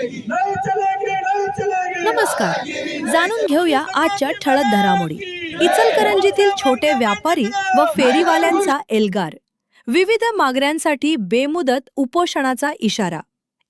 नहीं चलेगी, नहीं चलेगी। नमस्कार. जाणून घेऊया आजच्या ठळक घडामोडी. इचलकरंजीतील छोटे व्यापारी व फेरीवाल्यांचा एल्गार. विविध मागण्यांसाठी बेमुदत उपोषणाचा इशारा.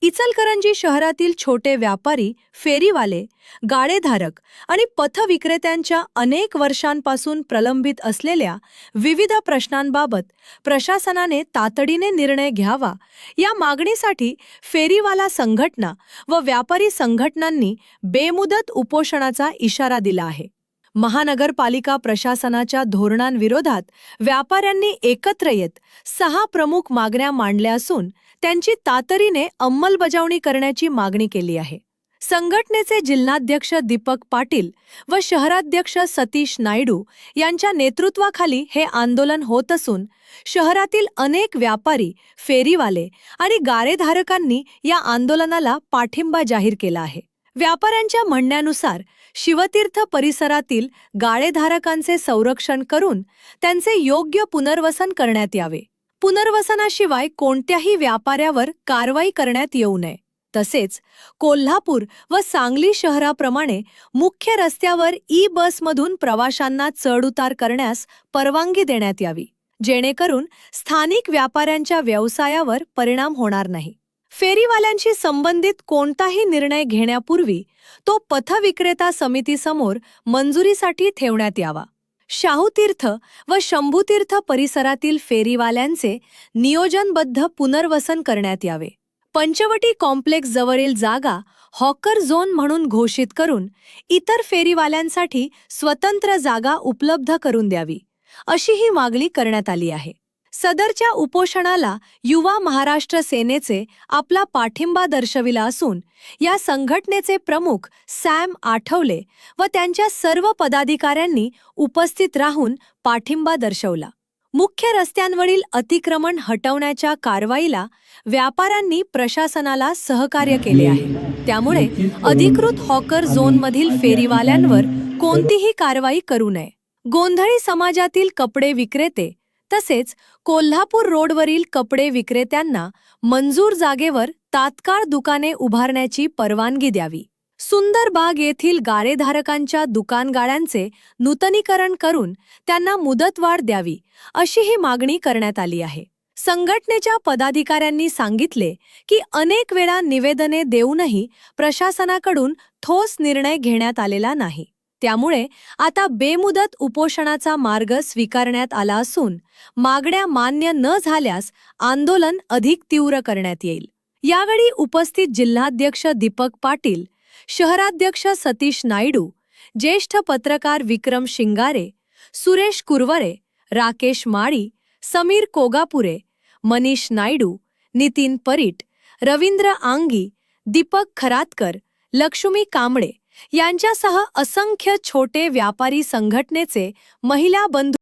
इचलकरंजी शहरातील छोटे व्यापारी, फेरीवाले, गाडेधारक आणि पथविक्रेत्यांच्या अनेक वर्षांपासून प्रलंबित असलेल्या विविध प्रश्नांबाबत प्रशासनाने तातडीने निर्णय घ्यावा या मागणीसाठी फेरीवाला संघटना व व्यापारी संघटनांनी बेमुदत उपोषणाचा इशारा दिला आहे. महानगरपालिका प्रशासनाच्या धोरणांविरोधात व्यापाऱ्यांनी एकत्र येत 6 प्रमुख मागण्या मांडल्या असून त्यांची तातडीने अंमलबजावणी करण्याची मागणी केली आहे. संघटनेचे जिल्हाध्यक्ष दीपक पाटील व शहराध्यक्ष सतीश नायडू यांच्या नेतृत्वाखाली हे आंदोलन होत असून शहरातील अनेक व्यापारी, फेरीवाले आणि गारेधारकांनी या आंदोलनाला पाठिंबा जाहीर केला आहे. व्यापाऱ्यांच्या म्हणण्यानुसार शिवतीर्थ परिसरातील गाळेधारकांचे संरक्षण करून त्यांचे योग्य पुनर्वसन करण्यात यावे. पुनर्वसनाशिवाय कोणत्याही व्यापाऱ्यावर कारवाई करण्यात येऊ नये. तसेच कोल्हापूर व सांगली शहराप्रमाणे मुख्य रस्त्यावर बसमधून प्रवाशांना चढउतार करण्यास परवानगी देण्यात यावी, जेणेकरून स्थानिक व्यापाऱ्यांच्या व्यवसायावर परिणाम होणार नाही. फेरीवाल्यांशी संबंधित कोणताही निर्णय घेण्यापूर्वी तो पथविक्रेता समितीसमोर मंजुरीसाठी ठेवण्यात यावा. शाहूतीर्थ व शंभूतीर्थ परिसरातील फेरीवाल्यांचे नियोजनबद्ध पुनर्वसन करण्यात यावे. पंचवटी कॉम्प्लेक्स जवळील जागा हॉकर झोन म्हणून घोषित करून इतर फेरीवाल्यांसाठी स्वतंत्र जागा उपलब्ध करून द्यावी, अशी ही मागणी करण्यात आली आहे. सदरच्या उपोषणाला युवा महाराष्ट्र सेनेचे आपला पाठिंबा दर्शविला असून या संघटनेचे प्रमुख सॅम आठवले व त्यांच्या सर्व पदाधिकाऱ्यांनी उपस्थित राहून पाठिंबा दर्शवला. मुख्य रस्त्यांवरील अतिक्रमण हटवण्याच्या कारवाईला व्यापाऱ्यांनी प्रशासनाला सहकार्य केले आहे. त्यामुळे अधिकृत हॉकर झोनमधील फेरीवाल्यांवर कोणतीही कारवाई करू नये. गोंधळी समाजातील कपडे विक्रेते तसेच कोल्हापूर रोडवरील कपडे विक्रेत्यांना मंजूर जागेवर तात्काळ दुकाने उभारण्याची परवानगी द्यावी. सुंदर बाग येथील गाळेधारकांच्या दुकानगाळ्यांचे नूतनीकरण करून त्यांना मुदतवाढ द्यावी, अशी ही मागणी करण्यात आली आहे. संघटनेच्या पदाधिकाऱ्यांनी सांगितले की अनेक वेळा निवेदने देऊनही प्रशासनाकडून ठोस निर्णय घेण्यात आलेला नाही. त्यामुळे आता बेमुदत उपोषणाचा मार्ग स्वीकारण्यात आला असून मागण्या मान्य न झाल्यास आंदोलन अधिक तीव्र करण्यात येईल. यावेळी उपस्थित जिल्हाध्यक्ष दीपक पाटील, शहराध्यक्ष सतीश नायडू, ज्येष्ठ पत्रकार विक्रम शिंगारे, सुरेश कुरवरे, राकेश माळी, समीर कोगापुरे, मनीष नायडू, नितीन परीट, रवींद्र आंगी, दीपक खरातकर, लक्ष्मी कांबळे यांच्यासह असंख्य छोटे व्यापारी संघटनेचे महिला बंधू